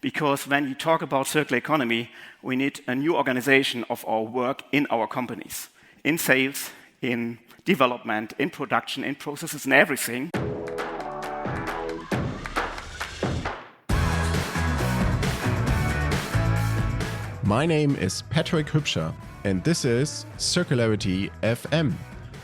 Because when you talk about circular economy, we need a new organization of our work in our companies, in sales, in development, in production, in processes, and everything. My name is Patrick Hypscher, and this is Circularity FM,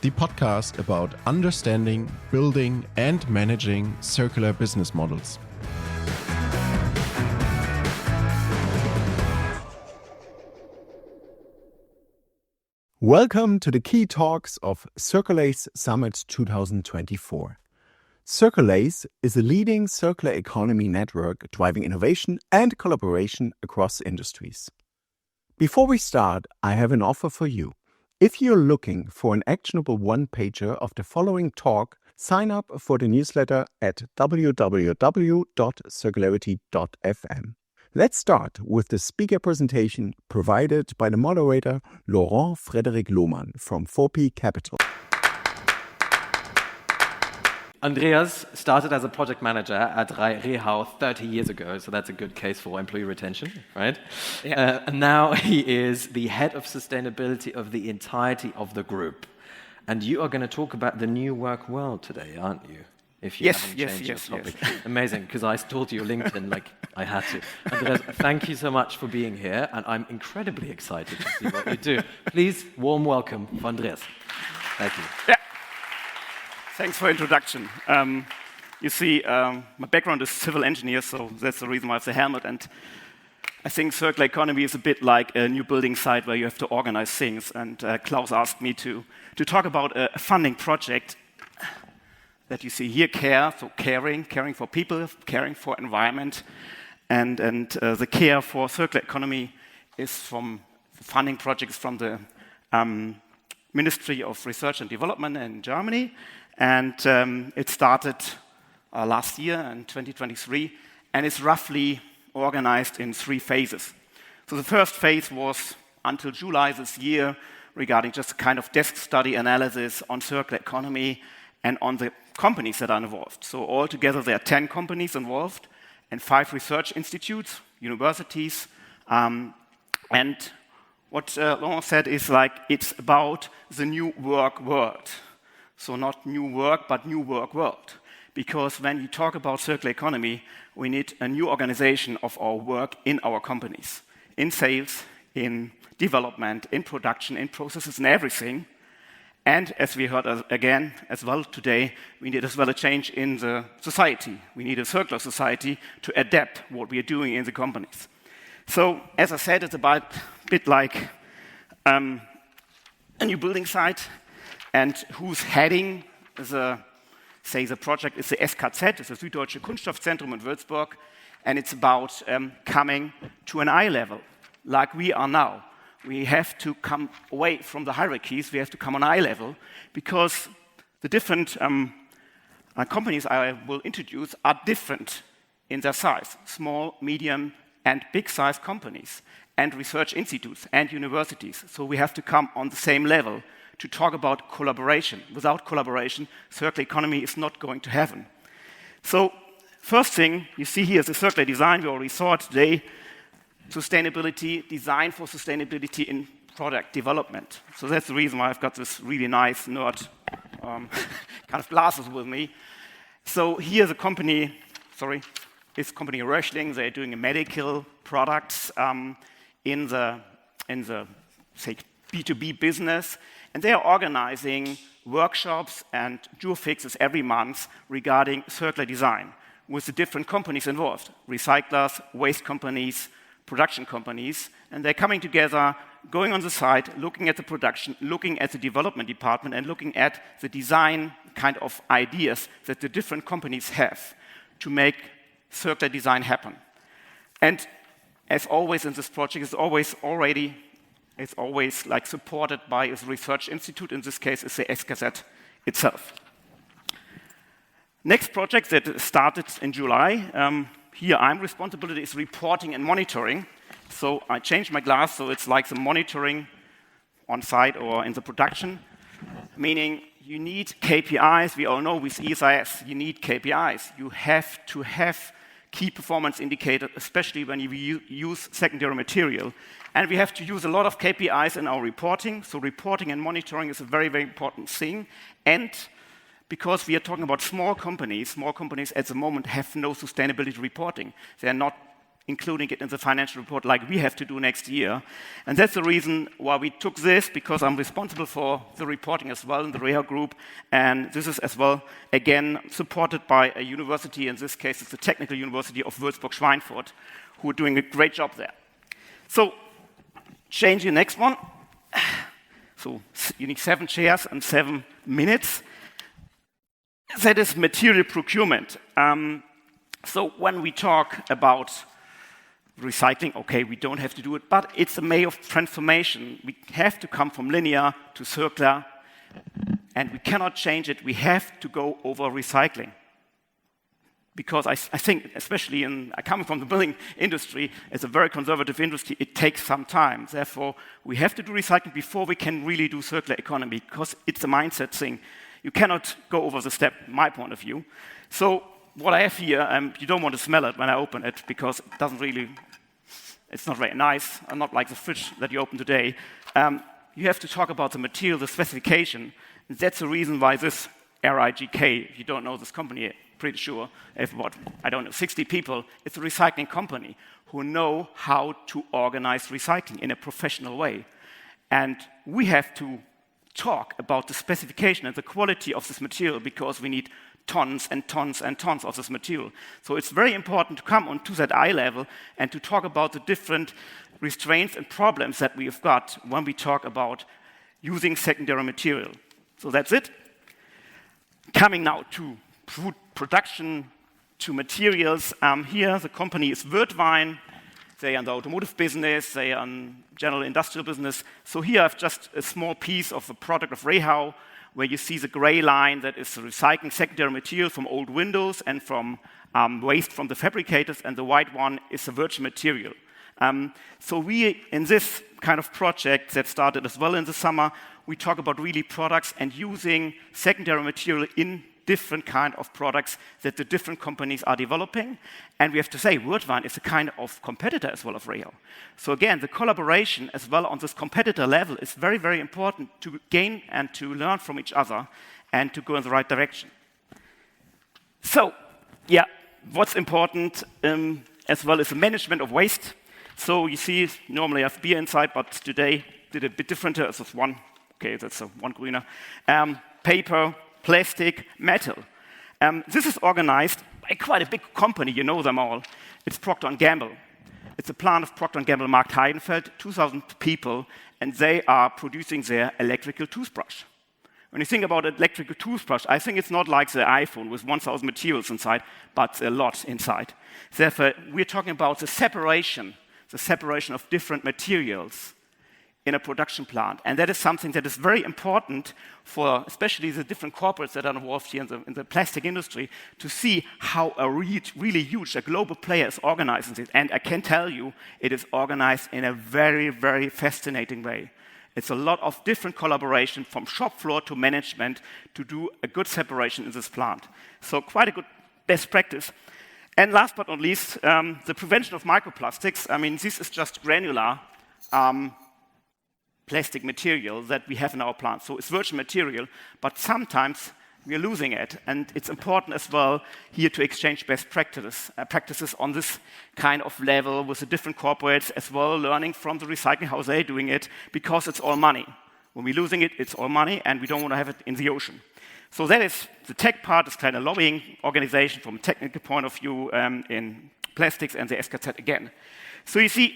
the podcast about understanding, building, and managing circular business models. Welcome to the key talks of CIRCULAZE Summit 2024. CIRCULAZE is a leading circular economy network driving innovation and collaboration across industries. Before we start, I have an offer for you. If you're looking for an actionable one-pager of the following talk, sign up for the newsletter at www.circularity.fm. Let's start with the speaker presentation provided by the moderator Laurent Frédéric Lohmann from 4P Capital. Andreas started as a project manager at REHAU 30 years ago, so that's a good case for employee retention, right? Yeah. And now he is the head of sustainability of the entirety of the group. And you are going to talk about the new work world today, aren't you? If you haven't changed your topic. Yes. Amazing, because I stalked your LinkedIn like I had to. Andreas, thank you so much for being here, and I'm incredibly excited to see what you do. Please, warm welcome for Andreas. Thank you. Yeah. Thanks for introduction. You see, my background is civil engineer, so that's the reason why I have the helmet. And I think circular economy is a bit like a new building site where you have to organize things. And Klaus asked me to talk about a funding project that you see here, KARE, so caring for people, caring for environment. And the KARE for circular economy is from funding projects from the Ministry of Research and Development in Germany. And it started last year in 2023, and it's roughly organized in 3 phases. So the first phase was until July this year, regarding just a kind of desk study analysis on circular economy and on the companies that are involved. So altogether there are 10 companies involved and 5 research institutes, universities. And what Laurent said is like it's about the new work world. So not new work, but new work world. Because when you talk about circular economy, we need a new organization of our work in our companies, in sales, in development, in production, in processes, and everything. And as we heard again as well today, we need as well a change in the society. We need a circular society to adapt what we are doing in the companies. So as I said, it's about a bit like a new building site. And who's heading the project is the SKZ, it's the Süddeutsche Kunststoffzentrum in Würzburg, and it's about coming to an eye level, like we are now. We have to come away from the hierarchies, we have to come on eye level, because the different companies I will introduce are different in their size, small, medium, and big-size companies, and research institutes, and universities. So we have to come on the same level to talk about collaboration. Without collaboration, circular economy is not going to happen. So first thing you see here is the circular design. We already saw it today. Sustainability, design for sustainability in product development. So that's the reason why I've got this really nice nerd kind of glasses with me. So here's a company, this company Röchling. They're doing medical products in the say B2B business. And they are organizing workshops and dual fixes every month regarding circular design with the different companies involved, recyclers, waste companies, production companies. And they're coming together, going on the site, looking at the production, looking at the development department, and looking at the design kind of ideas that the different companies have to make circular design happen. And as always in this project, it's always like supported by a research institute. In this case, it's the SKZ itself. Next project that started in July. Here I'm responsible is reporting and monitoring. So I changed my glass, so it's like the monitoring on site or in the production, meaning you need KPIs. We all know with ESIS, you need KPIs. You have to have key performance indicator, especially when you use secondary material. And we have to use a lot of KPIs in our reporting. So reporting and monitoring is a very, very important thing. And because we are talking about small companies at the moment have no sustainability reporting. They are not including it in the financial report like we have to do next year. And that's the reason why we took this, because I'm responsible for the reporting as well in the REHAU group. And this is as well, again, supported by a university. In this case, it's the Technical University of Würzburg-Schweinfurt, who are doing a great job there. So, change the next one. So, you need 7 chairs and 7 minutes. That is material procurement. So, when we talk about recycling, okay, we don't have to do it, but it's a way of transformation. We have to come from linear to circular, and we cannot change it. We have to go over recycling. Because I think, especially coming from the building industry, it's a very conservative industry, it takes some time. Therefore, we have to do recycling before we can really do circular economy, because it's a mindset thing. You cannot go over the step, my point of view. So, what I have here, you don't want to smell it when I open it, because it doesn't really, it's not very nice, not like the fridge that you open today. You have to talk about the material, the specification. And that's the reason why this RIGK, if you don't know this company, pretty sure, if what, I don't know, 60 people, it's a recycling company who know how to organize recycling in a professional way. And we have to talk about the specification and the quality of this material, because we need tons and tons and tons of this material. So it's very important to come onto that eye level and to talk about the different restraints and problems that we have got when we talk about using secondary material. So that's it. Coming now to food production, to materials. Here the company is Wirtwein. They are in the automotive business, they are in general industrial business. So here I have just a small piece of the product of REHAU, where you see the gray line that is recycling secondary material from old windows and from waste from the fabricators, and the white one is the virgin material. So we, in this kind of project that started as well in the summer, we talk about really products and using secondary material in different kind of products that the different companies are developing. And we have to say, Wirtwein is a kind of competitor as well of REHAU. So again, the collaboration as well on this competitor level is very, very important to gain and to learn from each other and to go in the right direction. So, yeah, what's important as well is the management of waste. So you see, normally I have beer inside, but today did a bit different. It's just one, okay, that's one greener. Paper, plastic, metal. This is organized by quite a big company, you know them all. It's Procter & Gamble. It's a plant of Procter & Gamble, Markt Heidenfeld, 2,000 people, and they are producing their electrical toothbrush. When you think about an electrical toothbrush, I think it's not like the iPhone with 1,000 materials inside, but a lot inside. Therefore, we're talking about the separation of different materials in a production plant. And that is something that is very important for especially the different corporates that are involved here in the plastic industry to see how a really huge, a global player is organizing it. And I can tell you, it is organized in a very, very fascinating way. It's a lot of different collaboration from shop floor to management to do a good separation in this plant. So quite a good best practice. And last but not least, the prevention of microplastics. I mean, this is just granular plastic material that we have in our plant. So it's virgin material, but sometimes we are losing it. And it's important as well here to exchange best practices on this kind of level with the different corporates as well, learning from the recycling how they're doing it, because it's all money. When we're losing it, it's all money, and we don't want to have it in the ocean. So that is the tech part, is kind of lobbying organization from a technical point of view in plastics and the SKZ again. So you see,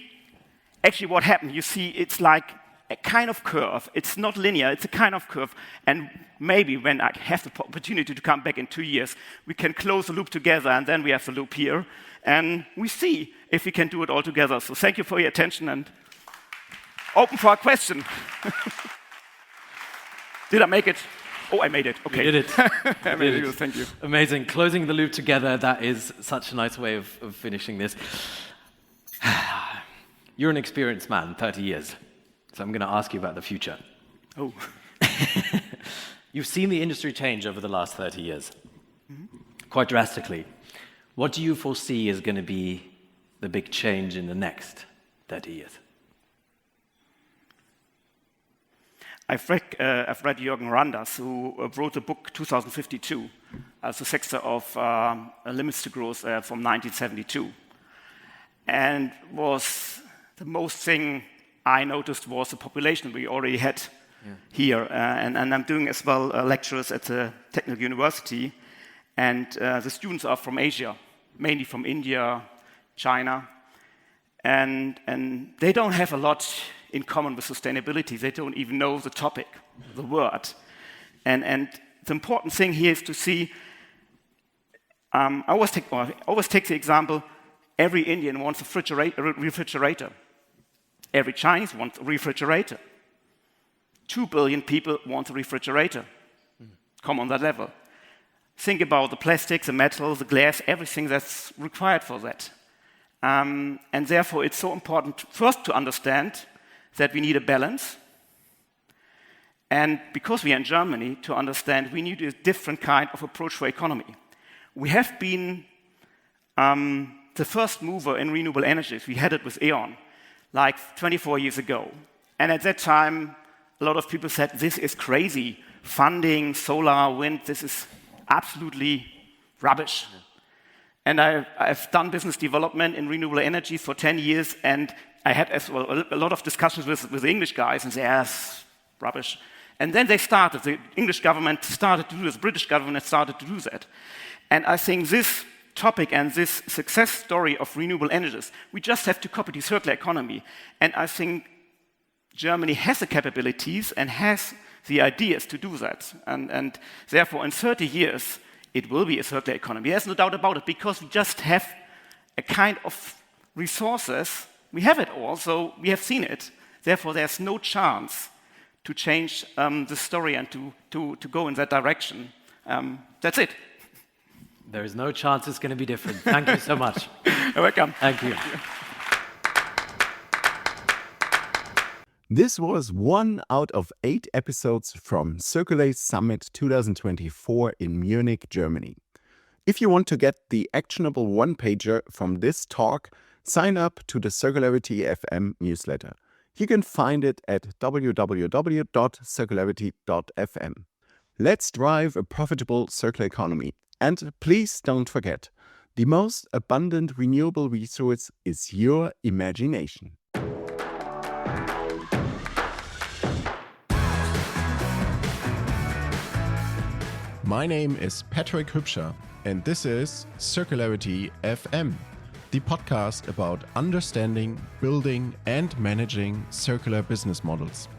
actually what happened, you see it's like a kind of curve. It's not linear, it's a kind of curve. And maybe when I have the opportunity to come back in 2 years, we can close the loop together, and then we have the loop here. And we see if we can do it all together. So thank you for your attention, and open for a question. Did I make it? Oh, I made it. Okay. You did it. I made it. Thank you. Amazing. Closing the loop together, that is such a nice way of finishing this. You're an experienced man, 30 years. So I'm going to ask you about the future. Oh. You've seen the industry change over the last 30 years, quite drastically. What do you foresee is going to be the big change in the next 30 years? I've read Jürgen Randers, who wrote the book 2052, as a sector of limits to growth from 1972. And the most thing I noticed was the population we already had here. And I'm doing as well lectures at the Technical University. And the students are from Asia, mainly from India, China. And they don't have a lot in common with sustainability. They don't even know the topic, the word. And the important thing here is to see, I always take the example, every Indian wants a refrigerator. Every Chinese wants a refrigerator. 2 billion people want a refrigerator. Come on that level. Think about the plastics, the metals, the glass, everything that's required for that. And therefore, it's so important first to understand that we need a balance. And because we are in Germany, to understand we need a different kind of approach for economy. We have been the first mover in renewable energies. We had it with E.ON, like 24 years ago. And at that time, a lot of people said, this is crazy. Funding, solar, wind, this is absolutely rubbish. And I've done business development in renewable energy for 10 years, and I had as well a lot of discussions with the English guys, and they yes, rubbish. And then the English government started to do this, British government started to do that. And I think this topic and this success story of renewable energies, we just have to copy the circular economy. And I think Germany has the capabilities and has the ideas to do that. And therefore, in 30 years, it will be a circular economy. There's no doubt about it, because we just have a kind of resources. We have it all, so we have seen it. Therefore, there's no chance to change the story and to go in that direction. That's it. There is no chance it's going to be different. Thank you so much. You're welcome. Thank you. This was 1 out of 8 episodes from CIRCULAZE Summit 2024 in Munich, Germany. If you want to get the actionable one-pager from this talk, sign up to the Circularity FM newsletter. You can find it at www.circularity.fm. Let's drive a profitable circular economy. And please don't forget, the most abundant renewable resource is your imagination. My name is Patrick Hypscher, and this is Circularity FM, the podcast about understanding, building, and managing circular business models.